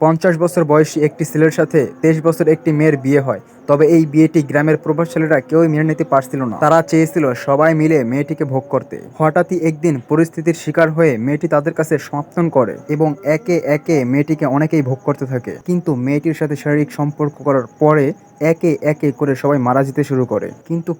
50 বছর বয়সী একটি ছেলের সাথে 23 বছর একটি মেয়ের বিয়ে হয়। তবে এই বিয়েটি গ্রামের প্রভাবশালীরা কেউই মেনে নিতে পারছিল না। তারা চেয়েছিল সবাই মিলে মেয়েটিকে ভোগ করতে। হঠাৎই একদিন পরিস্থিতির শিকার হয়ে মেয়েটি তাদের কাছে সমর্থন করে এবং একে একে মেয়েটিকে অনেকেই ভোগ করতে থাকে। কিন্তু মেয়েটির সাথে শারীরিক সম্পর্ক করার পরে একে একে করে সবাই মারা যেতে শুরু করে। কিন্তু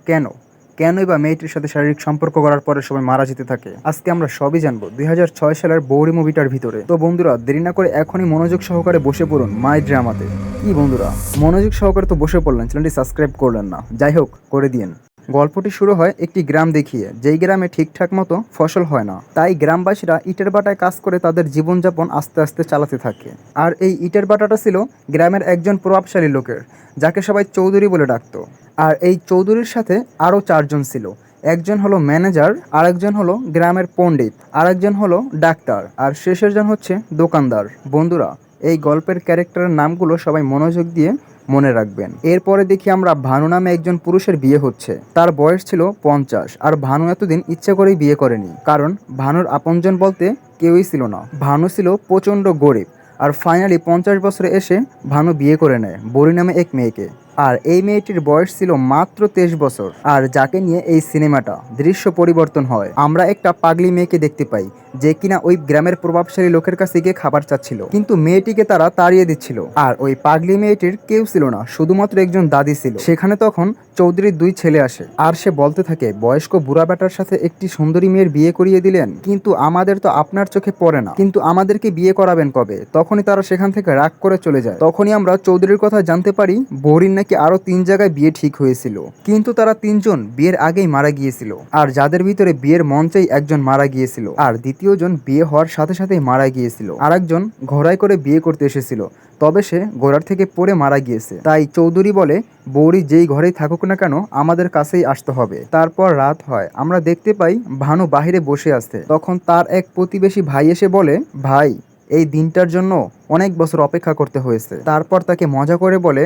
কেনই বা মেয়েটির সাথে শারীরিক সম্পর্ক করার পরে সবাই মারা যেতে থাকে? আজকে আমরা সবই জানবো 2006 সালের বৌরি মুভিটার ভিতরে। তো বন্ধুরা, দেরি না করে এখনই মনোযোগ সহকারে বসে পড়ুন মাই ড্রামাতে। কি বন্ধুরা, মনোযোগ সহকারে তো বসে পড়লেন, চ্যানেলটি সাবস্ক্রাইব করলেন না, যাই হোক করে দিয়েন। গল্পটি শুরু হয় একটি গ্রাম দেখিয়ে, যেই গ্রামে ঠিকঠাক মতো ফসল হয় না। তাই গ্রামবাসীরা ইটের ভাটায় কাজ করে তাদের জীবনযাপন আস্তে আস্তে চালাতে থাকে। আর এই ইটের ভাটাটা ছিল গ্রামের একজন প্রভাবশালী লোকের, যাকে সবাই চৌধুরী বলে ডাকতো। আর এই চৌধুরীর সাথে আরও 4 জন ছিল। একজন হলো ম্যানেজার, আরেকজন হলো গ্রামের পণ্ডিত, আরেকজন হলো ডাক্তার, আর শেষের জন হচ্ছে দোকানদার। বন্ধুরা, এই গল্পের ক্যারেক্টারের নামগুলো সবাই মনোযোগ দিয়ে মনে রাখবেন। এরপরে দেখি আমরা ভানু নামে একজন পুরুষের বিয়ে হচ্ছে। তার বয়স ছিল 50, আর ভানু এতদিন ইচ্ছা করেই বিয়ে করেনি, কারণ ভানুর আপনজন বলতে কেউই ছিল না। ভানু ছিল প্রচণ্ড গরিব। আর ফাইনালি 50 বছরে এসে ভানু বিয়ে করে নেয় বরি নামে এক মেয়েকে। আর এই মেয়েটির বয়স ছিল মাত্র 23 বছর। আর যাকে নিয়ে এই সিনেমাটা দৃশ্য পরিবর্তন হয়। আমরা একটা পাগলি মেয়েকে দেখতে পাই, যে কিনা ওই গ্রামের প্রভাবশালী লোকের কাছে গিয়ে খাবার চাচ্ছিল, কিন্তু মেয়েটিকে তারা তাড়িয়ে দিচ্ছিল। আর ওই পাগলি মেয়েটির কেউ ছিল না, শুধুমাত্র একজন দাদি ছিল। সেখানে তখন চৌধুরীর 2 ছেলে আসে, আর সে বলতে থাকে, বয়স্ক বুড়া বেটার সাথে একটি সুন্দরী মেয়ের বিয়ে করিয়ে দিলেন, কিন্তু আমাদের তো আপনার চোখে পড়ে না, কিন্তু আমাদেরকে বিয়ে করাবেন কবে? তখনই তারা সেখান থেকে রাগ করে চলে যায়। তখনই আমরা চৌধুরীর কথা জানতে পারি, বৌরির নাকি আরো 3 জায়গায় বিয়ে ঠিক হয়েছিল, কিন্তু তারা 3 জন বিয়ের আগেই মারা গিয়েছিল। আর যাদের ভিতরে বিয়ের মঞ্চেই একজন মারা গিয়েছিল, আর দ্বিতীয় জন বিয়ে হওয়ার সাথে সাথেই মারা গিয়েছিল। আরেকজন ঘোড়ায় করে বিয়ে করতে এসেছিল, তবে সে ঘোড়ার থেকে পড়ে মারা গিয়েছে। তাই চৌধুরী বলে, বৌরি যেই ঘরেই থাকুক না কেন আমাদের কাছেই আসতে হবে। তারপর রাত হয়, আমরা দেখতে পাই ভানু বাহিরে বসে আছে। তখন তার এক প্রতিবেশী ভাই এসে বলে, ভাই, এই দিনটার জন্য অনেক বছর অপেক্ষা করতে হয়েছে। তারপর তাকে মজা করে বলে,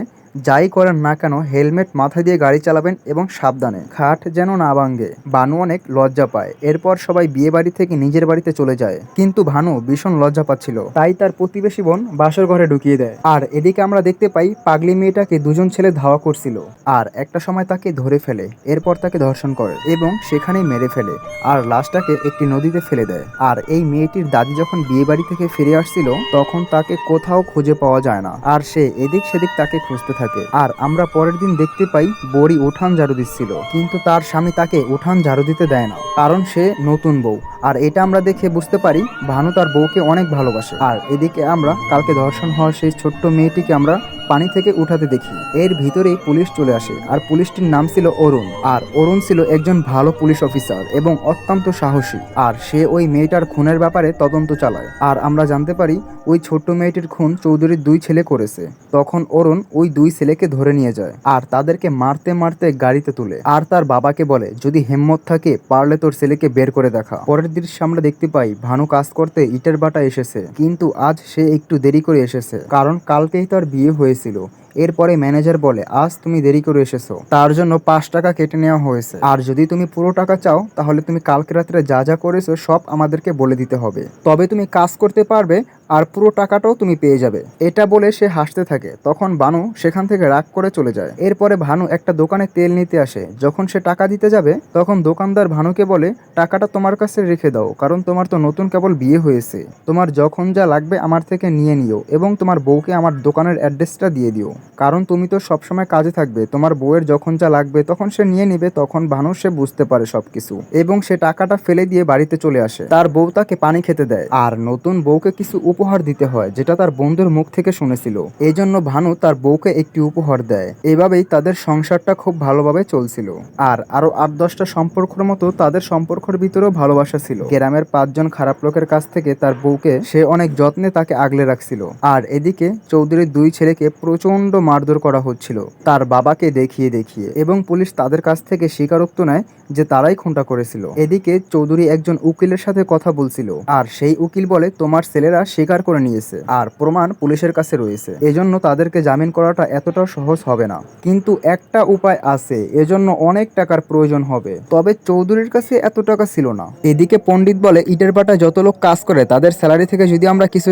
যাই করেন না কেন হেলমেট মাথায় দিয়ে গাড়ি চালাবেন এবং সাবধানে, খাট যেন না ভাঙে। ভানু অনেক লজ্জা পায়। এরপর সবাই বিয়ে বাড়ি থেকে নিজের বাড়িতে চলে যায়, কিন্তু ভানু ভীষণ লজ্জা পাচ্ছিল, তাই তার প্রতিবেশী বোন বাসর ঘরে ঢুকিয়ে দেয়। আর এদিকে আমরা দেখতে পাই পাগলি মেয়েটাকে 2 জন ছেলে ধাওয়া করছিল, আর একটা সময় তাকে ধরে ফেলে। এরপর তাকে ধর্ষণ করে এবং সেখানেই মেরে ফেলে, আর লাশটাকে একটি নদীতে ফেলে দেয়। আর এই মেয়েটির দাদি যখন বিয়ে বাড়ি থেকে ফিরে আসছিল, তখন তাকে কোথাও খুঁজে পাওয়া যায় না, আর সে এদিক সেদিক তাকে খুঁজতে থাকে। আর আমরা পরের দিন দেখতে পাই বড়ি উঠান ঝাড়ু দিচ্ছিল, কিন্তু তার স্বামী তাকে উঠান ঝাড়ু দিতে দেয় না, কারণ সে নতুন বউ। আর এটা আমরা দেখে বুঝতে পারি ভানু তার বউকে অনেক ভালোবাসে। আর এদিকে আমরা কালকে ধর্ষণ হওয়া সেই ছোট্ট মেয়েটিকে আমরা পানি থেকে উঠাতে দেখি। এর ভিতরেই পুলিশ চলে আসে, আর পুলিশটির নাম ছিল অরুণ। আর অরুণ ছিল একজন ভালো পুলিশ অফিসার এবং অত্যন্ত সাহসী। আর সে ওই মেয়েটার খুনের ব্যাপারে তদন্ত চালায়। আর আমরা জানতে পারি ওই ছোট্ট মেয়েটির খুন চৌধুরীর 2 ছেলে করেছে। তখন অরুণ ওই 2 ছেলেকে ধরে নিয়ে যায়, আর তাদেরকে মারতে মারতে গাড়িতে তুলে। আর তার বাবাকে বলে, যদি হিম্মত থাকে পারলে তোর ছেলেকে বের করে দেখা। পরের দৃশ্যে আমরা দেখতে পাই ভানু কাজ করতে ইটের ভাটা এসেছে, কিন্তু আজ সে একটু দেরি করে এসেছে, কারণ কালকেই তার বিয়ে হয়েছিল। এরপরে ম্যানেজার বলে, আজ তুমি দেরি করে এসেছো, তার জন্য 5 টাকা কেটে নেওয়া হয়েছে। আর যদি তুমি পুরো টাকা চাও, তাহলে তুমি কালকে রাত্রে যা যা করেছো সব আমাদেরকে বলে দিতে হবে, তবে তুমি কাজ করতে পারবে, আর পুরো টাকাটাও তুমি পেয়ে যাবে। এটা বলে সে হাসতে থাকে। তখন ভানু সেখান থেকে রাগ করে চলে যায়। এরপরে ভানু একটা দোকানে তেল নিতে আসে। যখন সে টাকা দিতে যাবে, তখন দোকানদার ভানুকে বলে, টাকাটা তোমার কাছে রেখে দাও, কারণ তোমার তো নতুন কেবল বিয়ে হয়েছে। তোমার যখন যা লাগবে আমার থেকে নিয়ে নিও, এবং তোমার বউকে আমার দোকানের অ্যাড্রেসটা দিয়ে দিও, কারণ তুমি তো সবসময় কাজে থাকবে। তোমার বউয়ের যখন যা লাগবে তখন সে নিয়ে নিবে। তখন ভানু সে বুঝতে পারে সবকিছু, এবং সে টাকাটা ফেলে দিয়ে বাড়িতে চলে আসে। তার বউ তাকে পানি খেতে দেয়, আর নতুন বউকে কিছু উপহার দিতে হয়, যেটা তার বন্ধুর মুখ থেকে শুনেছিল। এই জন্য ভানু তার বউকে একটি উপহার দেয়। এভাবেই তাদের সংসারটা খুব ভালোভাবে চলছিল। আর আরো 8-10টা সম্পর্কের মতো তাদের সম্পর্কের ভিতরেও ভালোবাসা ছিল। গ্রামের 5 জন খারাপ লোকের কাছ থেকে তার বউকে সে অনেক যত্নে তাকে আগলে রাখছিল। আর এদিকে চৌধুরীর 2 ছেলেকে প্রচন্ড মারধর করা হচ্ছিল তার বাবাকে দেখিয়ে দেখিয়ে, এবং পুলিশ তাদের কাছ থেকে স্বীকারোক্তি নেয় যে তারাই খুনটা করেছিল। এদিকে চৌধুরী একজন উকিলের সাথে কথা বলছিল, আর সেই উকিল বলে, তোমার ছেলেরা সে স্বীকার করে নিয়েছে আর প্রমাণ পুলিশের কাছে রয়েছে, এজন্য তাদেরকে জামিন করাটা এতটাও সহজ হবে না। কিন্তু একটা উপায় আছে, এজন্য অনেক টাকার প্রয়োজন হবে। তবে চৌধুরীর কাছে এত টাকা ছিল না। এদিকে পণ্ডিত বলে, ইটের ভাটায় যত লোক কাজ করে তাদের স্যালারি থেকে যদি আমরা কিছু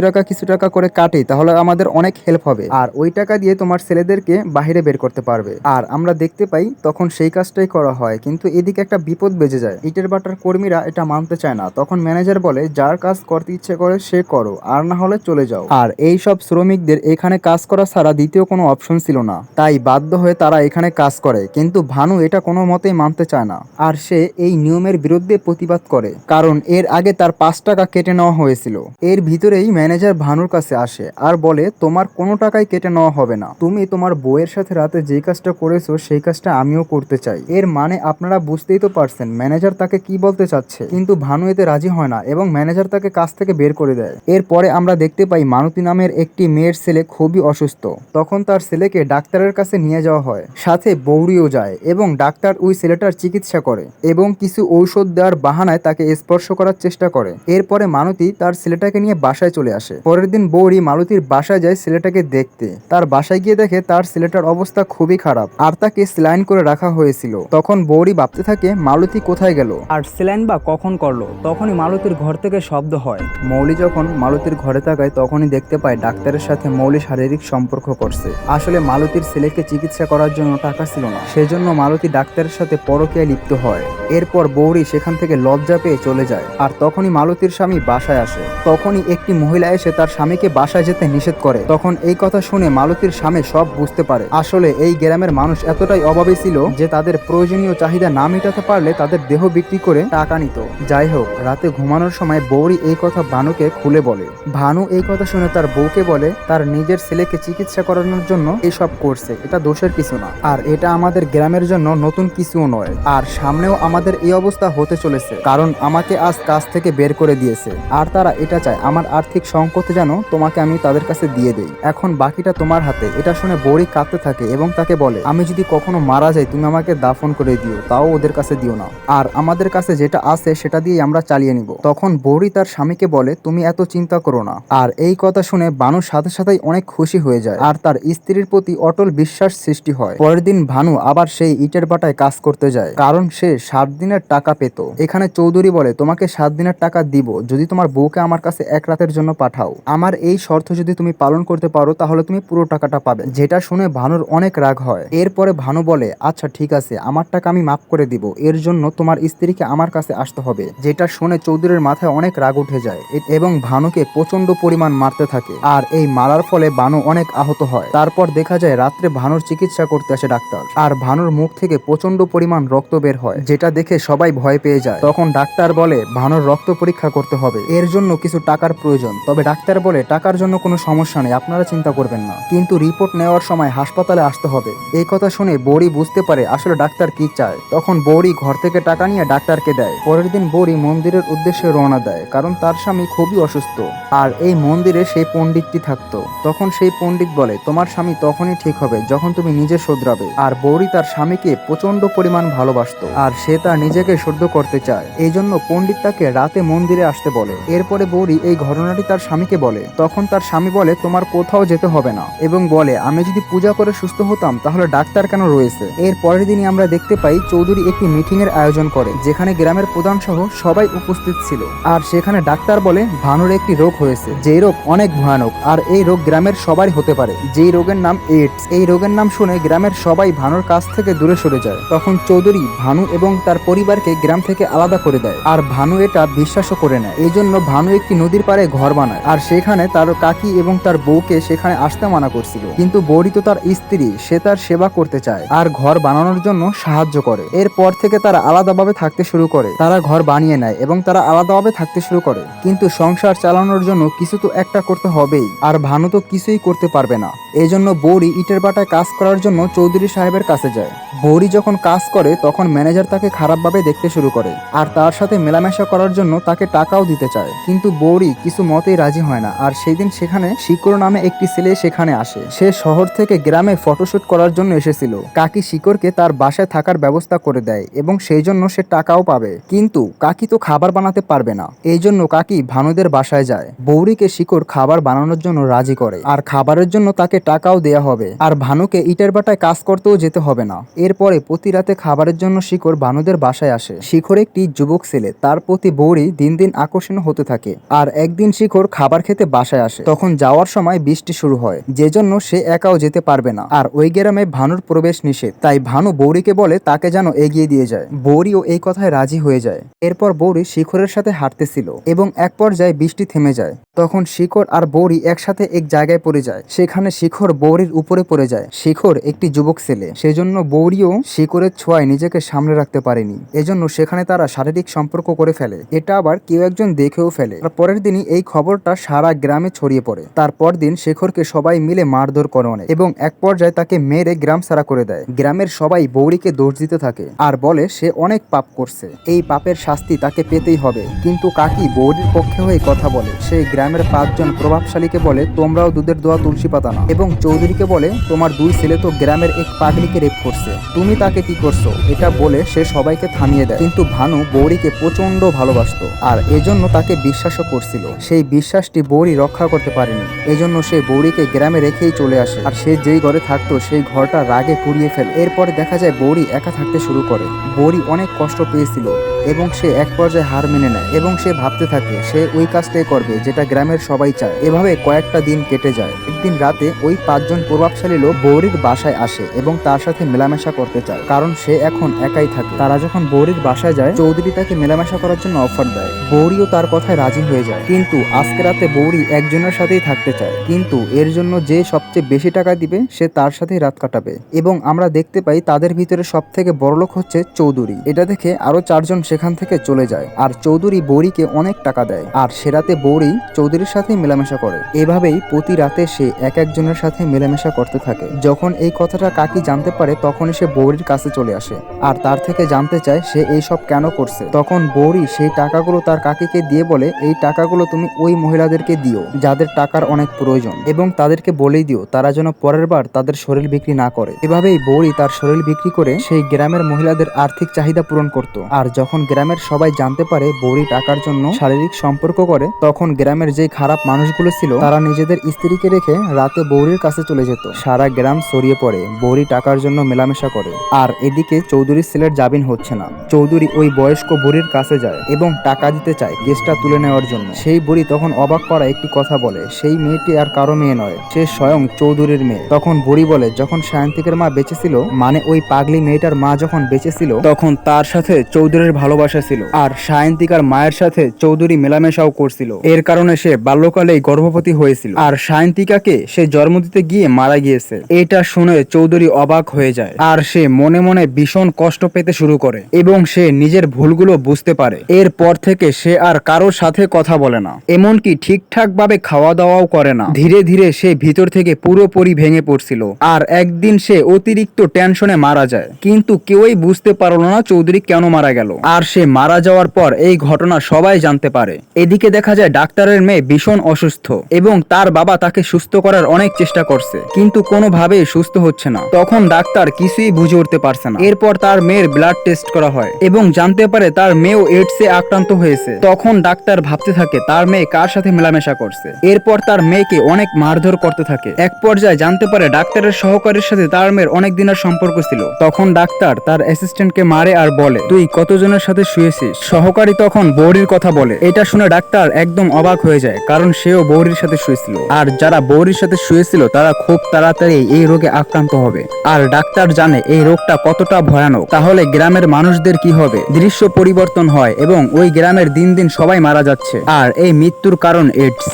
টাকা করে কাটি তাহলে আমাদের অনেক হেল্প হবে, আর ওই টাকা দিয়ে তোমার ছেলেদেরকে বাইরে বের করতে পারবে। আর আমরা দেখতে পাই তখন সেই কাজটাই করা হয়। কিন্তু এদিকে একটা বিপদ বেজে যায়, ইটের ভাটার কর্মীরা এটা মানতে চায় না। তখন ম্যানেজার বলে, যার কাজ করতে ইচ্ছে করে সে করো, আর না হলে চলে যাও। আর এই সব শ্রমিকদের এখানে কাজ করা ছাড়া দ্বিতীয় কোনো অপশন ছিল না, তাই বাধ্য হয়ে তারা এখানে কাজ করে। কিন্তু ভানু এটা কোনো মতেই মানতে চায় না, আর সে এই নিয়মের বিরুদ্ধে প্রতিবাদ করে, কারণ এর আগে তার 5 টাকা কেটে নেওয়া হয়েছিল। এর ভিতরেই ম্যানেজার ভানুর কাছে আসে আর বলে, তোমার কোনো টাকাই কেটে নেওয়া হবে না, তুমি তোমার বউয়ের সাথে রাতে যে কাজটা করেছো সেই কাজটা আমিও করতে চাই। এর মানে আপনারা বুঝতেই তো পারছেন ম্যানেজার তাকে কি বলতে চাচ্ছে। কিন্তু ভানু এতে রাজি হয় না এবং ম্যানেজার তাকে কাজ থেকে বের করে দেয়। এরপরে আমরা দেখতে পাই মালতী নামের একটি মেয়ের ছেলে খুবই অসুস্থ। তখন তার ছেলেকে ডাক্তারের কাছে নিয়ে যাওয়া হয়, সাথে বৌড়িও যায় এবং ডাক্তার ওই ছেলেটার চিকিৎসা করে এবং কিছু ঔষধ দেওয়ার বাহানায় তাকে স্পর্শ করার চেষ্টা করে। এরপরে মালতী তার ছেলেটাকে নিয়ে বাসায় চলে আসে। পরের দিন বৌড়ি মালতীর বাসায় যায় ছেলেটাকে দেখতে। তার বাসায় গিয়ে দেখে তার ছেলেটার অবস্থা খুবই খারাপ আর তাকে স্যালাইন করে রাখা হয়েছিল। তখন বৌড়ি ভাবতে থাকে মালতী কোথায় গেল আর স্যালাইন বা কখন করলো। তখনই মালতীর ঘর থেকে শব্দ হয়। মৌলি যখন মালতীর ঘরে তাকায় তখনই দেখতে পায় ডাক্তারের সাথে মৌলি শারীরিক সম্পর্ক করছে। আসলে মালতীর ছেলেকে চিকিৎসা করার জন্য টাকা ছিল না, সেজন্য মালতী ডাক্তারের সাথে পরকীয়ায় লিপ্ত হয়। এরপর বৌড়ি সেখান থেকে লজ্জা পেয়ে চলে যায়। আর তখনই মালতীর স্বামী বাসায় আসে। তখনই একটি মহিলা এসে তার স্বামীকে বাসায় যেতে নিষেধ করে। তখন এই কথা শুনে মালতীর স্বামী সব বুঝতে পারে। আসলে এই গ্রামের মানুষ এতটাই অভাবী ছিল যে তাদের প্রয়োজনীয় চাহিদা না মেটাতে পারলে তাদের দেহ বিক্রি করে টাকা নিত। যাই হোক, রাতে ঘুমানোর সময় বৌড়ি এই কথা ভানুকে খুলে বলে। ভানু এই কথা শুনে তার বউকে বলে তার নিজের ছেলেকে চিকিৎসা করানোর জন্য এসব করছে, এটা দোষের কিছু না, আর এটা আমাদের গ্রামের জন্য নতুন কিছুও নয়। আর সামনেও আমাদের এই অবস্থা হতে চলেছে, কারণ আমাকে আজ কাজ থেকে বের করে দিয়েছে আর তারা এটা চায় আমার আর্থিক সংকটে যেন তোমাকে আমি তাদের কাছে দিয়ে দেই। এখন বাকিটা তোমার হাতে। এটা শুনে বৌড়ি কাঁদতে থাকে এবং তাকে বলে, আমি যদি কখনো মারা যাই তুমি আমাকে দাফন করে দিও, তাও ওদের কাছে দিও না, আর আমাদের কাছে যেটা আছে সেটা দিয়ে আমরা চালিয়ে নিব। তখন বৌড়ি তার স্বামীকে বলে, তুমি এত চিন্তা করো না। আর এই কথা শুনে ভানুর সাথে সাথেই অনেক খুশি হয়ে যায় আর তার স্ত্রীর প্রতি অটল বিশ্বাস সৃষ্টি হয়। পরের দিন ভানু আবার সেই ইটের ভাটায় কাজ করতে যায়, কারণ সে 7 দিনের টাকা পেত। এখানে চৌধুরী বলে, তোমাকে 7 দিনের টাকা দিব যদি তোমার বউকে আমার কাছে 1 রাতের জন্য পাঠাও। আমার এই শর্ত যদি তুমি পালন করতে পারো তাহলে তুমি পুরো টাকাটা পাবে। যেটা শুনে ভানুর অনেক রাগ হয়। এরপরে ভানু বলে, আচ্ছা ঠিক আছে, আমার টাকা আমি মাফ করে দিব, এর জন্য তোমার স্ত্রীকে আমার কাছে আসতে হবে। যেটা শুনে চৌধুরীর মাথায় অনেক রাগ উঠে যায় এবং ভানুকে প্রচন্ড পরিমাণ মারতে থাকে। আর এই মারার ফলে ভানু অনেক আহত হয়। তারপর দেখা যায় রাত্রে ভানুর চিকিৎসা করতে আসে ডাক্তার, আর ভানুর মুখ থেকে প্রচন্ড পরিমাণ রক্ত বের হয়, যেটা দেখে সবাই ভয় পেয়ে যায়। তখন ডাক্তার বলে ভানুর রক্ত পরীক্ষা করতে হবে, এর জন্য কিছু টাকার প্রয়োজন। তবে ডাক্তার বলে, টাকার জন্য কোনো সমস্যা নেই, আপনারা চিন্তা করবেন না, কিন্তু রিপোর্ট নেওয়ার সময় হাসপাতালে আসতে হবে। এই কথা শুনে বৌড়ি বুঝতে পারে আসলে ডাক্তার কি চায়। তখন বৌড়ি ঘর থেকে টাকা নিয়ে ডাক্তারকে দেয়। পরের দিন বৌড়ি মন্দিরের উদ্দেশ্যে রওনা দেয়, কারণ তার স্বামী খুবই অসুস্থ আর এই মন্দিরে সেই পণ্ডিতটি থাকতো। তখন সেই পণ্ডিত বলে, তোমার স্বামী তখনই ঠিক হবে যখন তুমি নিজে শোধরাবে। আর বৌড়ি তার স্বামীকে প্রচন্ড পরিমাণ ভালোবাসতো আর সে তার নিজেকে শুদ্ধ করতে চায়, এই জন্য পণ্ডিত তাকে রাতে মন্দিরে আসতে বলে। এরপরে বৌড়ি এই ঘটনাটি তার স্বামীকে বলে। তখন তার স্বামী বলে, তোমার কোথাও যেতে হবে না, এবং বলে, আমি যদি পূজা করে সুস্থ হতাম তাহলে ডাক্তার কেন রয়েছে। এর পরের দিনই আমরা দেখতে পাই চৌধুরী একটি মিটিং এর আয়োজন করে, যেখানে গ্রামের প্রধান সহ সবাই উপস্থিত ছিল। আর সেখানে ডাক্তার বলে, ভানুর একটি রোগ হয়েছে, যেই রোগ অনেক ভয়ানক, আর এই রোগ গ্রামের সবাই হতে পারে, যেই রোগের নাম এইডস। এই রোগের নাম শুনে গ্রামের সবাই ভানুর কাছ থেকে দূরে সরে যায়। তখন চৌধুরী ভানু এবং তার পরিবারকে গ্রাম থেকে আলাদা করে দেয়, আর ভানু এটা বিশ্বাসও করে নেয়। এই জন্য ভানু একটি নদীর পাড়ে ঘর বানায়, আর সেখানে তার কাকি এবং তার বউকে সেখানে আসতে মানা করছিল। কিন্তু বৌড়ি তো তার স্ত্রী, সে তার সেবা করতে চায় আর ঘর বানানোর জন্য সাহায্য করে। এরপর থেকে তারা আলাদাভাবে থাকতে শুরু করে। তারা ঘর বানিয়ে নেয় এবং তারা আলাদাভাবে থাকতে শুরু করে। কিন্তু সংসার চালানোর জন্য কিছু তো একটা করতে হবেই, আর ভানু তো কিছুই করতে পারবে না। এই জন্য বৌড়ি ইটের ভাটায় কাজ করার জন্য চৌধুরী সাহেবের কাছে যায়। বৌড়ি যখন কাজ করে তখন ম্যানেজার তাকে খারাপভাবে দেখতে শুরু করে আর তার সাথে মেলামেশা করার জন্য তাকে টাকাও দিতে চায়। কিন্তু বৌড়ি কিছু মতেই রাজি হয় না। আর সেই দিন সেখানে শিকড় নামে একটি ছেলে সেখানে আসে। সে শহর থেকে গ্রামে ফটোশুট করার জন্য এসেছিল। কাকি শিকড়কে তার বাসায় থাকার ব্যবস্থা করে দেয় এবং সেই জন্য সে টাকাও পাবে। কিন্তু কাকি তো খাবার বানাতে পারবে না, এই জন্য কাকি ভানুদের বাসায় যায়। বৌরিকে শিকড় খাবার বানানোর জন্য রাজি করে আর খাবারের জন্য তাকে টাকাও দেয়া হবে আর ভানুকে ইটের ভাটায় কাজ করতেও যেতে হবে না। এরপরে প্রতি রাতে খাবারের জন্য শিকড় ভানুদের বাসায় আসে। শিখর একটি যুবক ছেলে, তার প্রতি বৌরি দিন দিন আকর্ষণ হতে থাকে। আর একদিন শিখর খাবার খেতে বাসায় আসে, তখন যাওয়ার সময় বৃষ্টি শুরু হয়, যে জন্য সে একাও যেতে পারবে না। আর ওই গ্রামে ভানুর প্রবেশ নিষেধ, তাই ভানু বৌরিকে বলে তাকে যেন এগিয়ে দিয়ে যায়। বৌরিও এই কথায় রাজি হয়ে যায়। এরপর বৌরি শিখরের সাথে হাঁটতেছিল এবং এক পর্যায়ে বৃষ্টি থেমে যায়। তখন শিখর আর বৌরি একসাথে এক জায়গায় পড়ে যায়। সেখানে শিখর বৌরির উপরে পড়ে যায়। শিখর একটি যুবক ছেলে, সেজন্য বৌরিও শিখরের ছোঁয়ায় নিজেকে সামলে রাখতে পারেনি, এজন্য সেখানে তারা শারীরিক সম্পর্ক করে ফেলে। এটা আবার কেউ একজন দেখেও ফেলে। আর পরের দিনই এই খবরটা সারা গ্রামে ছড়িয়ে পড়ে। তারপর দিন শেখরকে সবাই মিলে মারধর করে অনেক এবং এক পর্যায়ে তাকে মেরে গ্রাম ছাড়া করে দেয়। গ্রামের সবাই বৌরিকে দোষ দিতে থাকে আর বলে সে অনেক পাপ করছে, এই পাপের শাস্তি তাকে পেতেই হবে। কিন্তু কাকি বৌরির পক্ষে হয়ে কথা বলে। সেই গ্রামের 5 জন প্রভাবশালীকে বলে তোমরাও দুধের দোয়া তুলসী পাতা না, এবং চৌধুরীকে বলে তোমার 2 ছেলে তো গ্রামের এক পাগলিকে রেপ করছে, তুমি তাকে কি করছো, এটা বলে সে সবাইকে থামিয়ে দেয়। কিন্তু ভানু বৌরিকে প্রচন্ড ভালোবাসতো আর এজন্য তাকে বিশ্বাসও করছিল। সেই বিশ্বাসটি বৌরি রক্ষা করতে পারেনি, এজন্য সে বৌরিকে গ্রামে রেখেই চলে আসে। আর সে যেই ঘরে থাকতো সেই ঘরটা রাগে পুড়িয়ে ফেলে। এরপরে দেখা যায় বৌরি একা থাকতে শুরু করে। বৌরি অনেক কষ্ট পেয়েছিল এবং সে এক পর্যায়ে হার মেনে নেয় এবং সে ভাবতে থাকে সে ওই কাজটাই করবে যেটা গ্রামের সবাই চায়। এভাবে কয়েকটা দিন কেটে যায়। একদিন রাতে ওই 5 জন প্রভাবশালী লোক বৌরির বাসায় আসে এবং তার সাথে মেলামেশা করতে চায়, কারণ সে এখন একাই থাকে। তারা যখন বৌরির বাসায় যায়, চৌধুরী তাকে মেলামেশা করার জন্য অফার দেয়। বৌরিও তার কথায় রাজি হয়ে যায়, কিন্তু আজকে রাতে বৌরি একজনের সাথেই থাকতে চায়, কিন্তু এর জন্য যে সবচেয়ে বেশি টাকা দিবে সে তার সাথেই রাত কাটাবে। এবং আমরা দেখতে পাই তাদের ভিতরে সব থেকে বড়লোক হচ্ছে চৌধুরী। এটা দেখে আরো 4 জন সেখান থেকে চলে যায় আর চৌধুরী বৌরিকে অনেক টাকা দেয়। আর সে রাতে বৌরি চৌধুরীর সাথে মেলামেশা করে। এভাবেই প্রতি রাতে সে এক একজনের সাথে মেলামেশা করতে থাকে। যখন এই কথাটা কাকি জানতে পারে তখনই সে বৌরির কাছে চলে আসে আর তার থেকে জানতে চায় সে এইসব কেন করছে। তখন বৌরি সেই টাকাগুলো তার কাকিকে দিয়ে বলে এই টাকাগুলো তুমি ওই মহিলাদেরকে দিও যাদের টাকার অনেক প্রয়োজন, এবং তাদেরকে বলেই দিও তারা যেন পরের বার তাদের শরীর বিক্রি না করে। এভাবেই বৌরি তার শরীর বিক্রি করে সেই গ্রামের মহিলাদের আর্থিক চাহিদা পূরণ করত। আর যখন গ্রামের সবাই জানতে পারে বৌরি টাকার জন্য শারীরিক সম্পর্ক করে, তখন গ্রামের যে খারাপ মানুষগুলো ছিল তারা নিজেদের স্ত্রীকে রেখে রাতে বৌরির কাছে চলে যেত। সারা গ্রাম ছড়িয়ে পড়ে বৌরি টাকার জন্য মেলামেশা করে। আর এদিকে চৌধুরীর ছেলের জামিন হচ্ছে না। চৌধুরী ওই বয়স্ক বুড়ির কাছে যায় এবং টাকা দিতে চায় কেসটা তুলে নেওয়ার জন্য। সেই বুড়ি তখন অবাক করা একটি কথা বলে, সেই মেয়েটি আর কারো মেয়ে নয়, সে স্বয়ং চৌধুরীর মেয়ে। তখন বুড়ি বলে যখন সায়ন্তিকের মা বেঁচে ছিল, মানে ওই পাগলি মেয়েটার মা যখন বেঁচে ছিল, তখন তার সাথে চৌধুরীর ভালোবাসা ছিল আর সায়ন্তিকার মায়ের সাথে চৌধুরী মেলামেশাও করছিল। এর কারণে সে বাল্যকালেই গর্ভবতী হয়েছিল আর সায়ন্তিকাকে সে জন্ম দিতে গিয়ে মারা গিয়েছে। এটা শুনে চৌধুরী অবাক হয়ে যায় আর সে মনে মনে ভীষণ কষ্ট পেতে শুরু করে এবং সে নিজের ভুলগুলো বুঝতে পারে। এরপর থেকে সে আর কারোর সাথে কথা বলে না, এমনকি ঠিকঠাক ভাবে খাওয়া দাওয়াও করে না। ধীরে ধীরে সে ভিতর থেকে পুরোপুরি ভেঙে পড়ছিল আর একদিন সে অতিরিক্ত টেনশনে মারা যায়। কিন্তু কেউই বুঝতে পারলো না চৌধুরী কেন মারা গেল। আর সে মারা যাওয়ার পর এই ঘটনা সবাই জানতে পারে। এদিকে দেখা যায় ডাক্তারের মেয়ে ভীষণ অসুস্থ এবং তার বাবা তাকে সুস্থ করার অনেক চেষ্টা করছে, কিন্তু কোনোভাবেই সুস্থ হচ্ছে না। তখন ডাক্তার কিছুই বুঝে উঠতে পারছে না। এরপর তার মেয়ের ব্লাড টেস্ট করা হয় এবং জানতে পারে তার মেয়েও এইডসে আক্রান্ত হয়েছে। তখন ডাক্তার ভাবতে থাকে তার মেয়ে কার সাথে মেলামেশা করছে। এরপর তার মেয়েকে অনেক মারধর করতে থাকে। এক পর্যায়ে জানতে পারে ডাক্তারের সহকারীর সাথে তার মেয়ের অনেক দিনের সম্পর্ক ছিল। তখন ডাক্তার তার অ্যাসিস্ট্যান্টকে মারে আর বলে তুই কতজনের সাথে শুয়েছিস। সহকারী তখন বৌরির কথা বলে। এটা শুনে ডাক্তার একদম অবাক হয়ে যায়, কারণ সেও বৌরির সাথে শুয়েছিল আর যারা বৌরির সাথে শুয়েছিল তারা খুব তাড়াতাড়ি এই রোগে আক্রান্ত হবে। আর ডাক্তার জানে এই রোগটা কতটা ভয়ানক, তাহলে গ্রামের মানুষদের কি হবে। দৃশ্য পরিবর্তন হয় এবং ওই গ্রামের দিন দিন সবাই মারা যাচ্ছে আর এই মৃত্যুর কারণ এইডস।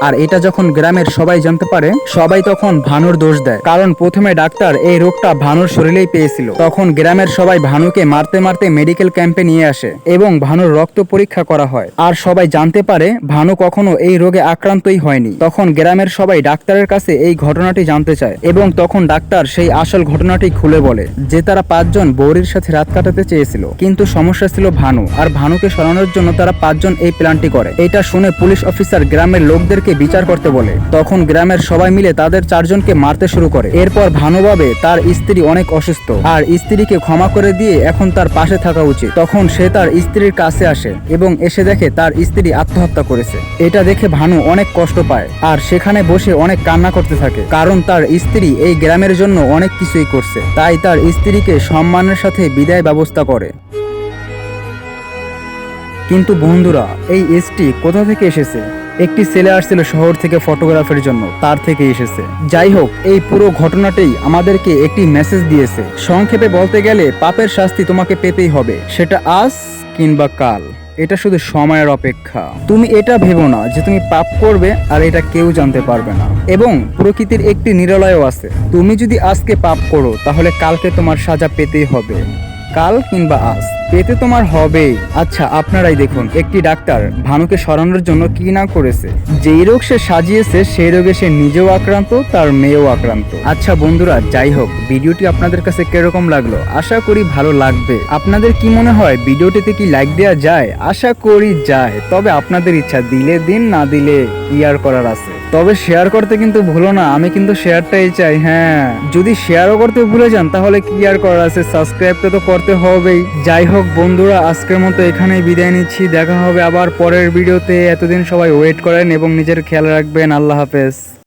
আর এটা যখন গ্রামের সবাই জানতে পারে, সবাই তখন ভানুর দোষ দেয়, কারণ প্রথমে ডাক্তার এই রোগটা ভানুর শরীরেই পেয়েছিল। তখন গ্রামের সবাই ভানুকে মারতে মারতে মেডিকেল ক্যাম্পে নিয়ে আসে এবং ভানুর রক্ত পরীক্ষা করা হয়। আর সবাই জানতে পারে ভানু কখনো এই রোগে আক্রান্তই হয়নি। তখন গ্রামের সবাই ডাক্তারের কাছে এই ঘটনাটি জানতে চায় এবং তখন ডাক্তার সেই আসল ঘটনাটি খুলে বলে যে তারা 5 জন বৌরির সাথে রাত কাটাতে চেয়েছিল, কিন্তু সমস্যা ছিল ভানু। আর ভানুকে সরানোর জন্য তারা 5 জন এই প্ল্যানটি করে। এটা শুনে পুলিশ অফিসার গ্রামের লোকদেরকে ভানুকে বিচার করতে বলে। তখন গ্রামের সবাই মিলে তাদের চারজনকে মারতে শুরু করে। এরপর ভানু ভাবে তার স্ত্রী অনেক অসুস্থ আর স্ত্রীকে ক্ষমা করে দিয়ে এখন তার পাশে থাকা উচিত। তখন সে তার স্ত্রীর কাছে আসে এবং এসে দেখে তার স্ত্রী আত্মহত্যা করেছে। এটা দেখে ভানু অনেক কষ্ট পায় আর সেখানে বসে অনেক কান্না করতে থাকে, কারণ তার স্ত্রী এই গ্রামের জন্য অনেক কিছুই করছে। তাই তার স্ত্রীকে সম্মানের সাথে বিদায় ব্যবস্থা করে। কিন্তু বন্ধুরা, এই এসটি কোথা থেকে এসেছে? একটি ছেলে আসছিল শহর থেকে ফটোগ্রাফের জন্য, তার থেকে এসেছে। যাই হোক, এই পুরো ঘটনাটাই আমাদেরকে একটি মেসেজ দিয়েছে। সংক্ষেপে বলতে গেলে পাপের শাস্তি তোমাকে পেতেই হবে, সেটা আজ কিংবা কাল। এটা শুধু সময়ের অপেক্ষা। তুমি এটা ভেবো না যে তুমি পাপ করবে আর এটা কেউ জানতে পারবে না। এবং প্রকৃতির একটি নিরালয়ও আছে। তুমি যদি আজকে পাপ করো তাহলে কালকে তোমার সাজা পেতেই হবে। কাল কিংবা আজ পেতে তোমার হবেই। আচ্ছা, আপনারাই দেখুন একটি ডাক্তার ভানুকে সরানোর জন্য কি না করেছে। যেই রোগ সে সাজিয়েছে সেই রোগে সে নিজেও আক্রান্ত, তার মেয়েও আক্রান্ত। আচ্ছা বন্ধুরা, যাই হোক, ভিডিওটি আপনাদের কাছে কিরকম লাগলো? আশা করি ভালো লাগবে। আপনাদের কি মনে হয় ভিডিওটিতে কি লাইক দেওয়া যায়? আশা করি যায়, তবে আপনাদের ইচ্ছা, দিলে দিন, না দিলে কি আর করার আছে। তবে শেয়ার করতে কিন্তু ভুলো না, আমি কিন্তু শেয়ারটাই চাই। হ্যাঁ, যদি শেয়ারও করতে ভুলে যান তাহলে কি আর করার আছে, সাবস্ক্রাইবটা তো করতে হবেই। যাই হোক বন্ধুরা, আজকের মতো এখানেই বিদায় নিচ্ছি। দেখা হবে আবার পরের ভিডিওতে। এতদিন সবাই ওয়েট করেন এবং নিজের খেয়াল রাখবেন। আল্লাহ হাফেজ।